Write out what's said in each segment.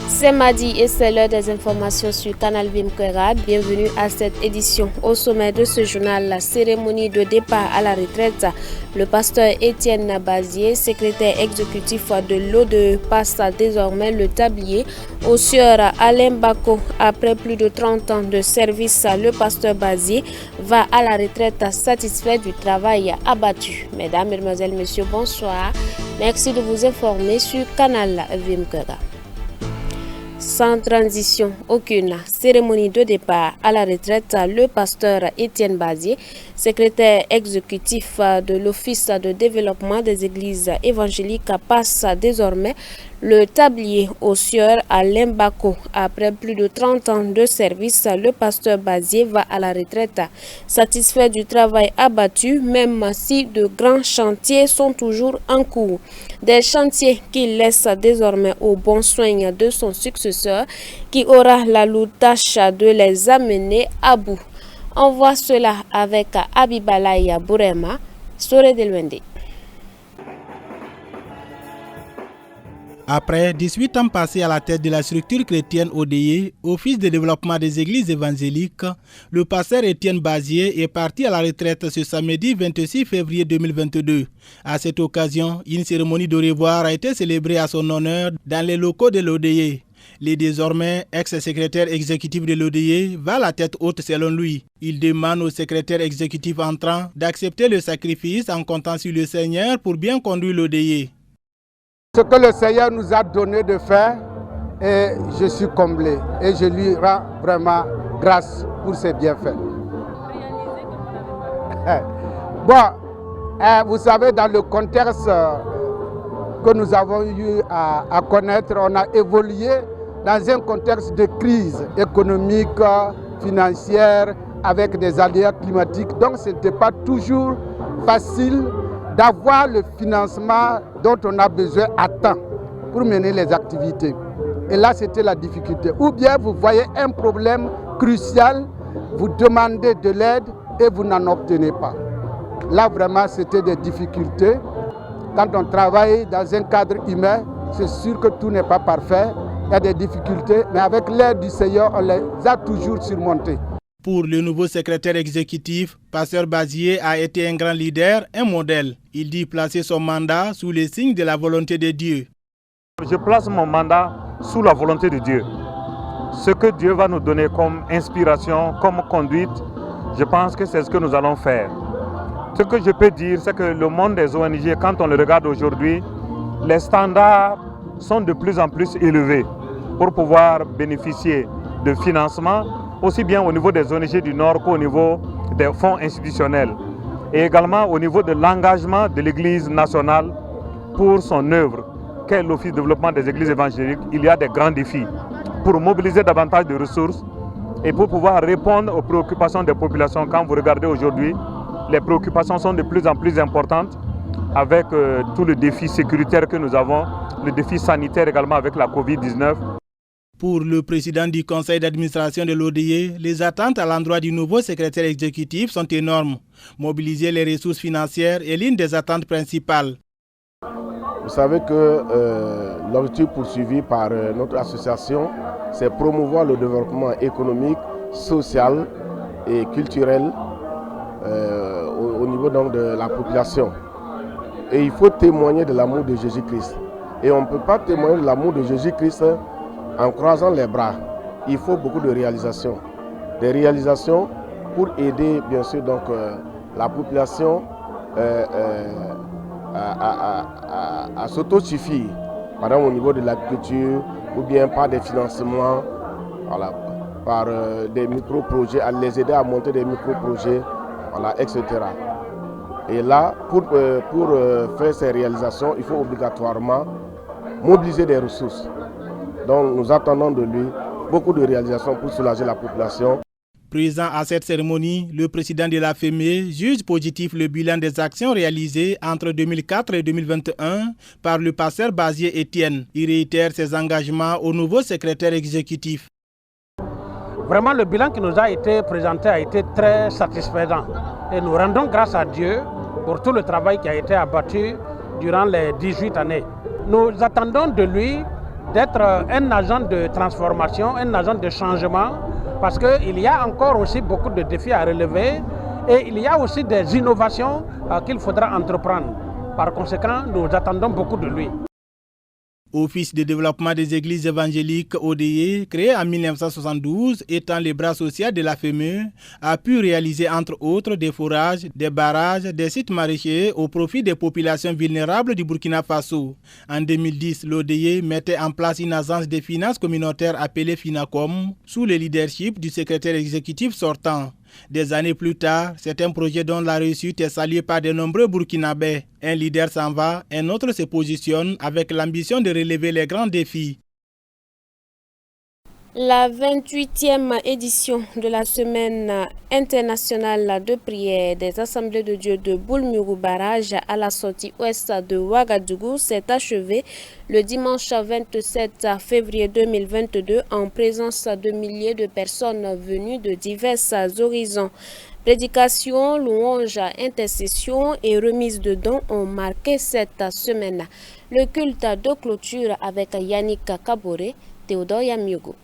C'est mardi et c'est l'heure des informations sur Canal Vimkera. Bienvenue à cette édition. Au sommet de ce journal, la cérémonie de départ à la retraite. Le pasteur Étienne Bazier, secrétaire exécutif de l'ODE, passe désormais le tablier au sieur Alain Bako. Après plus de 30 ans de service, le pasteur Bazier va à la retraite satisfait du travail abattu. Mesdames, Mesdemoiselles, Messieurs, bonsoir. Merci de vous informer sur Canal Vimkera. Sans transition aucune, cérémonie de départ à la retraite, le pasteur Étienne Bazier, secrétaire exécutif de l'Office de développement des églises évangéliques, passe désormais le tablier au sieur Alain Bako. Après plus de 30 ans de service, le pasteur Bazier va à la retraite, satisfait du travail abattu, même si de grands chantiers sont toujours en cours. Des chantiers qu'il laisse désormais au bon soin de son successeur, qui aura la lourde tâche de les amener à bout. On voit cela avec Abibalaï Bourema, Sore de Luende. Après 18 ans passés à la tête de la structure chrétienne ODE, Office de développement des églises évangéliques, le pasteur Étienne Bazier est parti à la retraite ce samedi 26 février 2022. À cette occasion, une cérémonie de revoir a été célébrée à son honneur dans les locaux de l'ODE. Le désormais ex-secrétaire exécutif de l'ODE va à la tête haute selon lui. Il demande au secrétaire exécutif entrant d'accepter le sacrifice en comptant sur le Seigneur pour bien conduire l'ODE. Ce que le Seigneur nous a donné de faire, et je suis comblé et je lui rends vraiment grâce pour ses bienfaits. Vous savez, dans le contexte que nous avons eu à connaître, on a évolué dans un contexte de crise économique, financière, avec des aléas climatiques. Donc ce n'était pas toujours facile d'avoir le financement dont on a besoin à temps pour mener les activités. Et là, c'était la difficulté. Ou bien vous voyez un problème crucial, vous demandez de l'aide et vous n'en obtenez pas. Là, vraiment, c'était des difficultés. Quand on travaille dans un cadre humain, c'est sûr que tout n'est pas parfait. Il y a des difficultés, mais avec l'aide du Seigneur, on les a toujours surmontées. Pour le nouveau secrétaire exécutif, pasteur Bazier a été un grand leader, un modèle. Il dit placer son mandat sous les signes de la volonté de Dieu. Je place mon mandat sous la volonté de Dieu. Ce que Dieu va nous donner comme inspiration, comme conduite, je pense que c'est ce que nous allons faire. Ce que je peux dire, c'est que le monde des ONG, quand on le regarde aujourd'hui, les standards sont de plus en plus élevés pour pouvoir bénéficier de financement, aussi bien au niveau des ONG du Nord qu'au niveau des fonds institutionnels. Et également au niveau de l'engagement de l'Église nationale pour son œuvre, qu'est l'Office de développement des églises évangéliques. Il y a des grands défis pour mobiliser davantage de ressources et pour pouvoir répondre aux préoccupations des populations. Quand vous regardez aujourd'hui, les préoccupations sont de plus en plus importantes avec tout le défi sécuritaire que nous avons, le défi sanitaire également avec la Covid-19. Pour le président du conseil d'administration de l'ODE, les attentes à l'endroit du nouveau secrétaire exécutif sont énormes. Mobiliser les ressources financières est l'une des attentes principales. Vous savez que l'objectif poursuivi par notre association, c'est promouvoir le développement économique, social et culturel au niveau donc de la population. Et il faut témoigner de l'amour de Jésus-Christ. Et on ne peut pas témoigner de l'amour de Jésus-Christ en croisant les bras. Il faut beaucoup de réalisations. Des réalisations pour aider bien sûr donc, la population à s'autosuffire. Par exemple au niveau de l'agriculture ou bien par des financements, voilà, par des micro-projets, à les aider à monter des micro-projets, voilà, etc. Et là, pour faire ces réalisations, il faut obligatoirement mobiliser des ressources. Donc nous attendons de lui beaucoup de réalisations pour soulager la population. Présent à cette cérémonie, le président de la FEME juge positif le bilan des actions réalisées entre 2004 et 2021 par le pasteur Bazier Étienne. Il réitère ses engagements au nouveau secrétaire exécutif. Vraiment, le bilan qui nous a été présenté a été très satisfaisant. Et nous rendons grâce à Dieu pour tout le travail qui a été abattu durant les 18 années. Nous attendons de lui d'être un agent de transformation, un agent de changement, parce qu'il y a encore aussi beaucoup de défis à relever et il y a aussi des innovations qu'il faudra entreprendre. Par conséquent, nous attendons beaucoup de lui. Office de développement des églises évangéliques ODE, créé en 1972, étant les bras sociaux de la FEME, a pu réaliser entre autres des forages, des barrages, des sites maraîchers au profit des populations vulnérables du Burkina Faso. En 2010, l'ODE mettait en place une agence des finances communautaires appelée FINACOM, sous le leadership du secrétaire exécutif sortant. Des années plus tard, c'est un projet dont la réussite est saluée par de nombreux Burkinabés. Un leader s'en va, un autre se positionne avec l'ambition de relever les grands défis. La 28e édition de la Semaine internationale de prière des Assemblées de Dieu de Boulmurou Barrage à la sortie ouest de Ouagadougou s'est achevée le dimanche 27 février 2022 en présence de milliers de personnes venues de divers horizons. Prédications, louanges, intercessions et remises de dons ont marqué cette semaine. Le culte de clôture avec Yannick Kaboré, Théodore Yamiogo.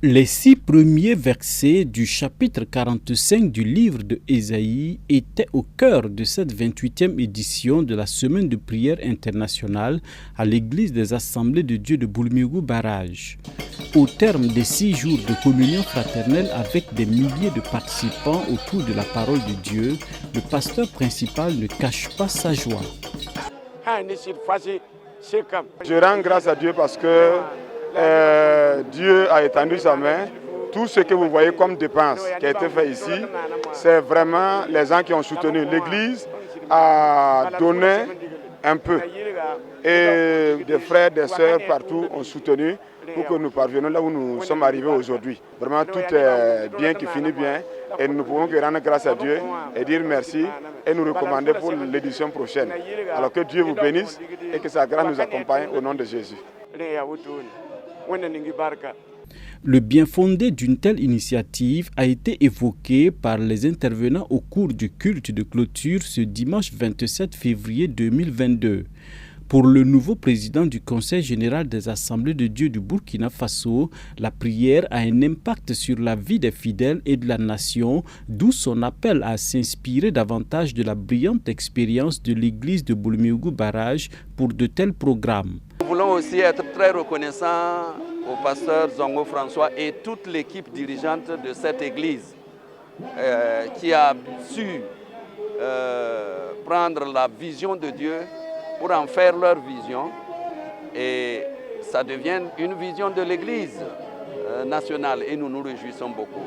Les 6 premiers versets du chapitre 45 du livre de Ésaïe étaient au cœur de cette 28e édition de la Semaine de prière internationale à l'Église des Assemblées de Dieu de Boulmurou Barrage. Au terme des 6 jours de communion fraternelle avec des milliers de participants autour de la parole de Dieu, le pasteur principal ne cache pas sa joie. Je rends grâce à Dieu parce que Dieu a étendu sa main. Tout ce que vous voyez comme dépense qui a été fait ici, c'est vraiment les gens qui ont soutenu. L'Église a donné un peu. Et des frères, des sœurs partout ont soutenu pour que nous parvenions là où nous sommes arrivés aujourd'hui. Vraiment, tout est bien qui finit bien. Et nous ne pouvons que rendre grâce à Dieu et dire merci et nous recommander pour l'édition prochaine. Alors que Dieu vous bénisse et que sa grâce nous accompagne au nom de Jésus. Le bien fondé d'une telle initiative a été évoqué par les intervenants au cours du culte de clôture ce dimanche 27 février 2022. Pour le nouveau président du Conseil général des Assemblées de Dieu du Burkina Faso, la prière a un impact sur la vie des fidèles et de la nation, d'où son appel à s'inspirer davantage de la brillante expérience de l'église de Boulmurou Barrage pour de tels programmes. Nous voulons aussi être très reconnaissants au pasteur Zongo François et toute l'équipe dirigeante de cette église qui a su prendre la vision de Dieu pour en faire leur vision et ça devient une vision de l'église nationale et nous nous réjouissons beaucoup.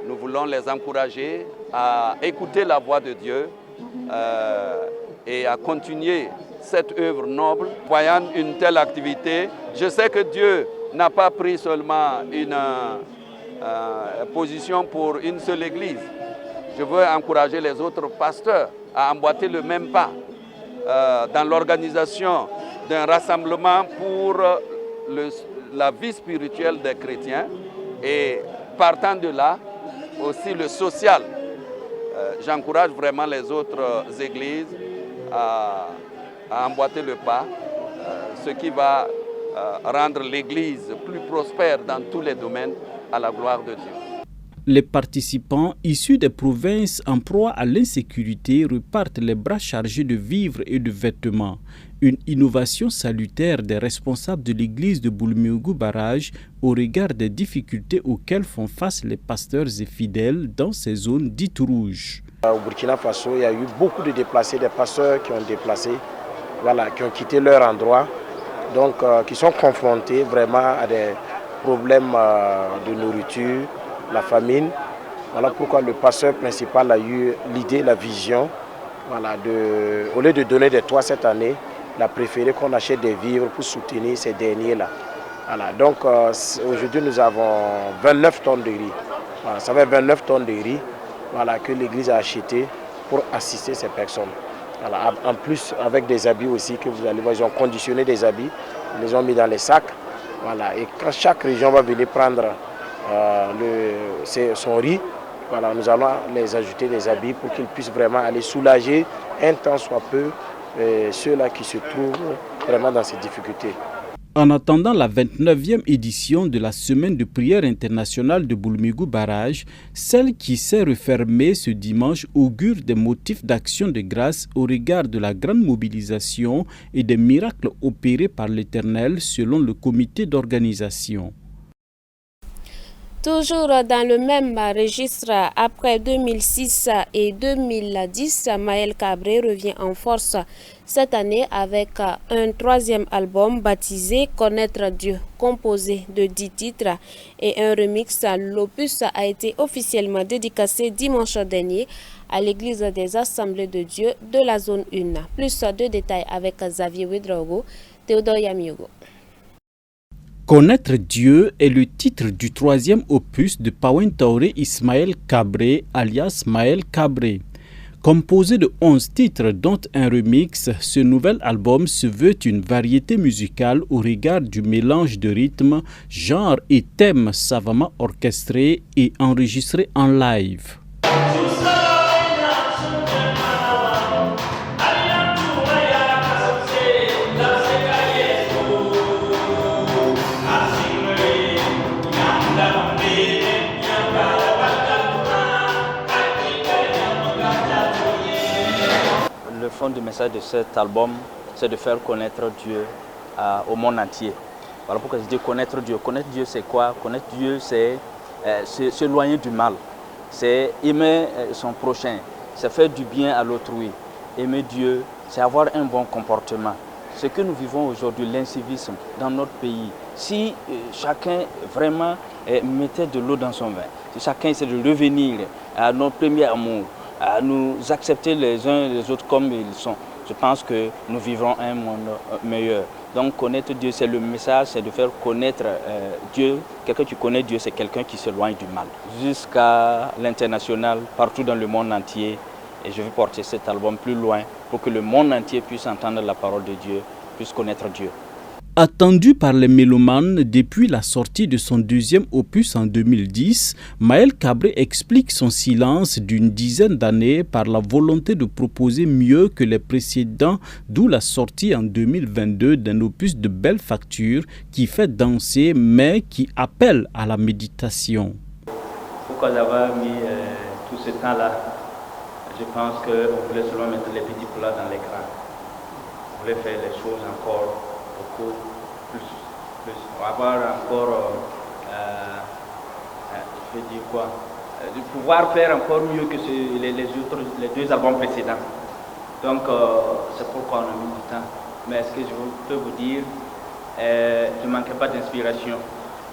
Nous voulons les encourager à écouter la voix de Dieu et à continuer cette œuvre noble. Voyant une telle activité, je sais que Dieu n'a pas pris seulement une position pour une seule église. Je veux encourager les autres pasteurs à emboîter le même pas dans l'organisation d'un rassemblement pour la vie spirituelle des chrétiens et partant de là, aussi le social. J'encourage vraiment les autres églises à emboîter le pas, ce qui va rendre l'Église plus prospère dans tous les domaines à la gloire de Dieu. Les participants issus des provinces en proie à l'insécurité repartent les bras chargés de vivres et de vêtements. Une innovation salutaire des responsables de l'église de Boulmurou Barrage au regard des difficultés auxquelles font face les pasteurs et fidèles dans ces zones dites rouges. Au Burkina Faso, il y a eu beaucoup de déplacés, des pasteurs qui ont déplacé, qui ont quitté leur endroit, donc qui sont confrontés vraiment à des problèmes de nourriture, la famine. Voilà pourquoi le pasteur principal a eu l'idée, la vision, au lieu de donner des toits cette année, il a préféré qu'on achète des vivres pour soutenir ces derniers-là. Donc aujourd'hui nous avons 29 tonnes de riz. Ça fait 29 tonnes de riz que l'église a acheté pour assister ces personnes. En plus avec des habits aussi que vous allez voir, ils ont conditionné des habits, ils les ont mis dans les sacs. Et quand chaque région va venir prendre son riz, nous allons les ajouter des habits pour qu'ils puissent vraiment aller soulager un temps soit peu ceux-là qui se trouvent vraiment dans ces difficultés. En attendant la 29e édition de la Semaine de prière internationale de Boulmigou Barrage, celle qui s'est refermée ce dimanche augure des motifs d'action de grâce au regard de la grande mobilisation et des miracles opérés par l'Éternel selon le comité d'organisation. Toujours dans le même registre, après 2006 et 2010, Maël Cabré revient en force cette année avec un troisième album baptisé Connaître Dieu, composé de 10 titres et un remix. L'opus a été officiellement dédicacé dimanche dernier à l'église des Assemblées de Dieu de la zone 1. Plus de détails avec Xavier Ouedraogo, Théodore Yamiogo. Connaître Dieu est le titre du troisième opus de Pawen Taoré Ismaël Cabré, alias Maël Cabré. Composé de 11 titres dont un remix, ce nouvel album se veut une variété musicale au regard du mélange de rythmes, genres et thèmes savamment orchestrés et enregistrés en live. Le fond du message de cet album, c'est de faire connaître Dieu au monde entier. Voilà pourquoi je dis connaître Dieu. Connaître Dieu, c'est quoi? Connaître Dieu, c'est s'éloigner du mal. C'est aimer son prochain. C'est faire du bien à l'autrui. Aimer Dieu, c'est avoir un bon comportement. Ce que nous vivons aujourd'hui, l'incivisme dans notre pays, si chacun vraiment mettait de l'eau dans son vin, si chacun essaie de revenir à notre premier amour, à nous accepter les uns les autres comme ils sont, je pense que nous vivrons un monde meilleur. Donc connaître Dieu, c'est le message, c'est de faire connaître Dieu. Quelqu'un qui connaît Dieu, c'est quelqu'un qui s'éloigne du mal. Jusqu'à l'international, partout dans le monde entier. Et je vais porter cet album plus loin pour que le monde entier puisse entendre la parole de Dieu, puisse connaître Dieu. Attendu par les mélomanes depuis la sortie de son deuxième opus en 2010, Maël Cabré explique son silence d'une dizaine d'années par la volonté de proposer mieux que les précédents, d'où la sortie en 2022 d'un opus de belle facture qui fait danser mais qui appelle à la méditation. Pourquoi avoir mis tout ce temps-là? Je pense qu'on voulait seulement mettre les petits plats dans l'écran. On voulait faire les choses encore beaucoup plus. Avoir encore, je vais dire quoi, de pouvoir faire encore mieux que les deux albums précédents. Donc c'est pourquoi on a mis du temps. Mais ce que je peux vous dire, je ne manquais pas d'inspiration.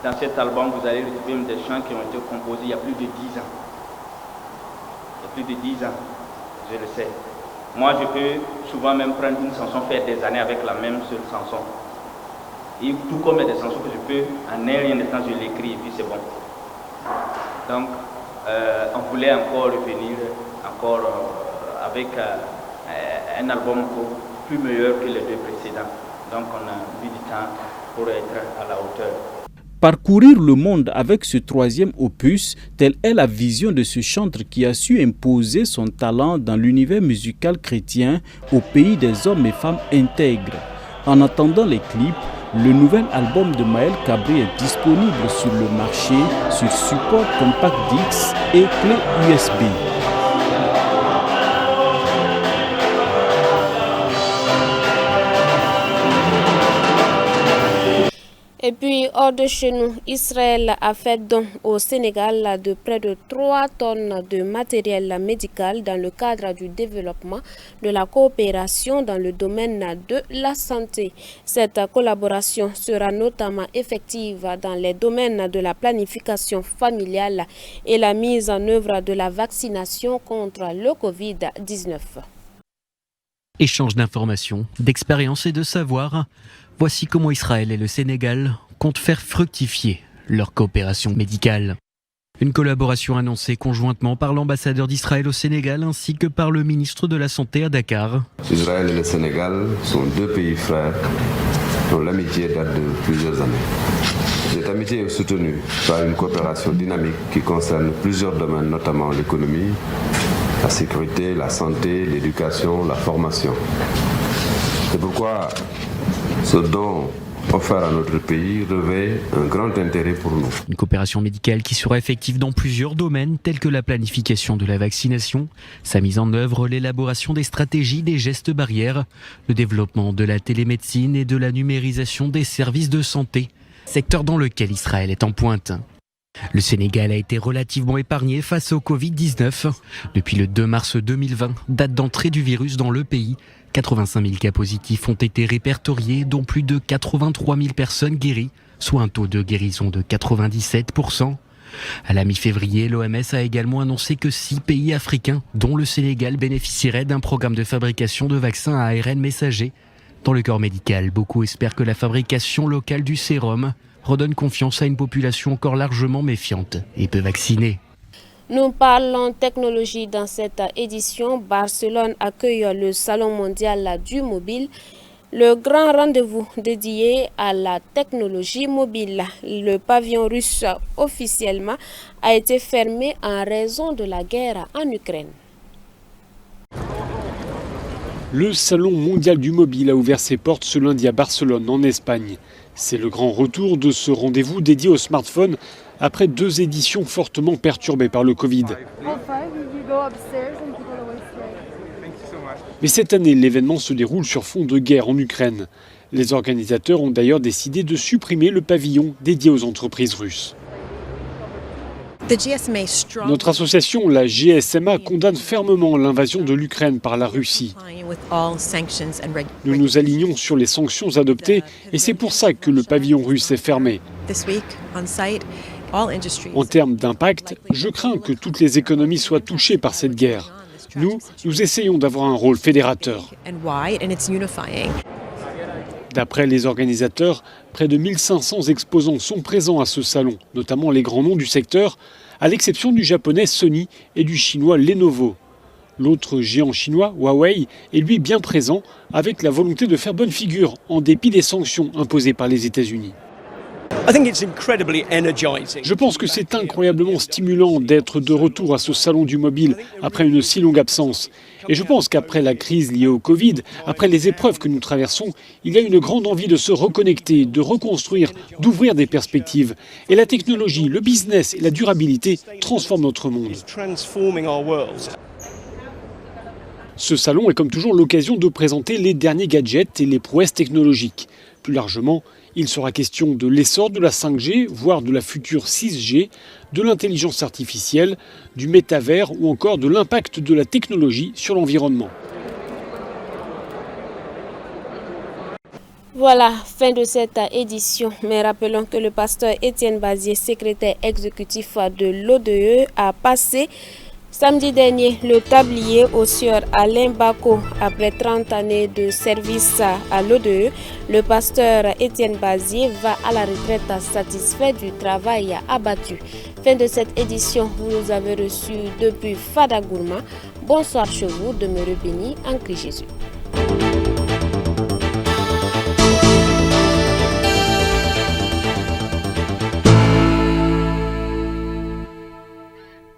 Dans cet album, vous allez retrouver des chants qui ont été composés il y a plus de 10 ans. Il y a plus de 10 ans, je le sais. Moi, je peux souvent même prendre une chanson, faire des années avec la même seule chanson. Et tout comme il y a des chansons que je peux, en un rien de temps, je l'écris et puis c'est bon. Donc, on voulait encore revenir avec un album plus meilleur que les deux précédents. Donc, on a mis du temps pour être à la hauteur. Parcourir le monde avec ce troisième opus, telle est la vision de ce chanteur qui a su imposer son talent dans l'univers musical chrétien au pays des hommes et femmes intègres. En attendant les clips, le nouvel album de Maël Cabré est disponible sur le marché sur support compact disc et clé USB. Et puis, hors de chez nous, Israël a fait don au Sénégal de près de 3 tonnes de matériel médical dans le cadre du développement de la coopération dans le domaine de la santé. Cette collaboration sera notamment effective dans les domaines de la planification familiale et la mise en œuvre de la vaccination contre le Covid-19. Échange d'informations, d'expériences et de savoir. Voici comment Israël et le Sénégal comptent faire fructifier leur coopération médicale. Une collaboration annoncée conjointement par l'ambassadeur d'Israël au Sénégal ainsi que par le ministre de la Santé à Dakar. Israël et le Sénégal sont deux pays frères dont l'amitié date de plusieurs années. Cette amitié est soutenue par une coopération dynamique qui concerne plusieurs domaines, notamment l'économie, la sécurité, la santé, l'éducation, la formation. C'est pourquoi ce don offert à notre pays revêt un grand intérêt pour nous. Une coopération médicale qui sera effective dans plusieurs domaines tels que la planification de la vaccination, sa mise en œuvre, l'élaboration des stratégies, des gestes barrières, le développement de la télémédecine et de la numérisation des services de santé, secteur dans lequel Israël est en pointe. Le Sénégal a été relativement épargné face au Covid-19. Depuis le 2 mars 2020, date d'entrée du virus dans le pays, 85 000 cas positifs ont été répertoriés, dont plus de 83 000 personnes guéries, soit un taux de guérison de 97%. À la mi-février, l'OMS a également annoncé que 6 pays africains, dont le Sénégal, bénéficieraient d'un programme de fabrication de vaccins à ARN messager. Dans le corps médical, beaucoup espèrent que la fabrication locale du sérum redonne confiance à une population encore largement méfiante et peu vaccinée. Nous parlons technologie dans cette édition. Barcelone accueille le Salon mondial du mobile, le grand rendez-vous dédié à la technologie mobile. Le pavillon russe officiellement a été fermé en raison de la guerre en Ukraine. Le Salon mondial du mobile a ouvert ses portes ce lundi à Barcelone, en Espagne. C'est le grand retour de ce rendez-vous dédié aux smartphones après 2 éditions fortement perturbées par le Covid. Mais cette année, l'événement se déroule sur fond de guerre en Ukraine. Les organisateurs ont d'ailleurs décidé de supprimer le pavillon dédié aux entreprises russes. Notre association, la GSMA, condamne fermement l'invasion de l'Ukraine par la Russie. Nous nous alignons sur les sanctions adoptées et c'est pour ça que le pavillon russe est fermé. En termes d'impact, je crains que toutes les économies soient touchées par cette guerre. Nous essayons d'avoir un rôle fédérateur. D'après les organisateurs, près de 1500 exposants sont présents à ce salon, notamment les grands noms du secteur, à l'exception du japonais Sony et du chinois Lenovo. L'autre géant chinois, Huawei, est lui bien présent, avec la volonté de faire bonne figure, en dépit des sanctions imposées par les États-Unis. Je pense que c'est incroyablement stimulant d'être de retour à ce salon du mobile après une si longue absence. Et je pense qu'après la crise liée au Covid, après les épreuves que nous traversons, il y a une grande envie de se reconnecter, de reconstruire, d'ouvrir des perspectives. Et la technologie, le business et la durabilité transforment notre monde. Ce salon est comme toujours l'occasion de présenter les derniers gadgets et les prouesses technologiques. Plus largement, il sera question de l'essor de la 5G, voire de la future 6G, de l'intelligence artificielle, du métavers ou encore de l'impact de la technologie sur l'environnement. Voilà, fin de cette édition. Mais rappelons que le pasteur Étienne Bazier, secrétaire exécutif de l'ODE, a passé samedi dernier le tablier au sieur Alain Bako. Après 30 années de service à l'ODE, le pasteur Étienne Bazier va à la retraite satisfait du travail abattu. Fin de cette édition, vous nous avez reçus depuis Fada Gourma. Bonsoir chez vous, demeurez bénis en Christ Jésus.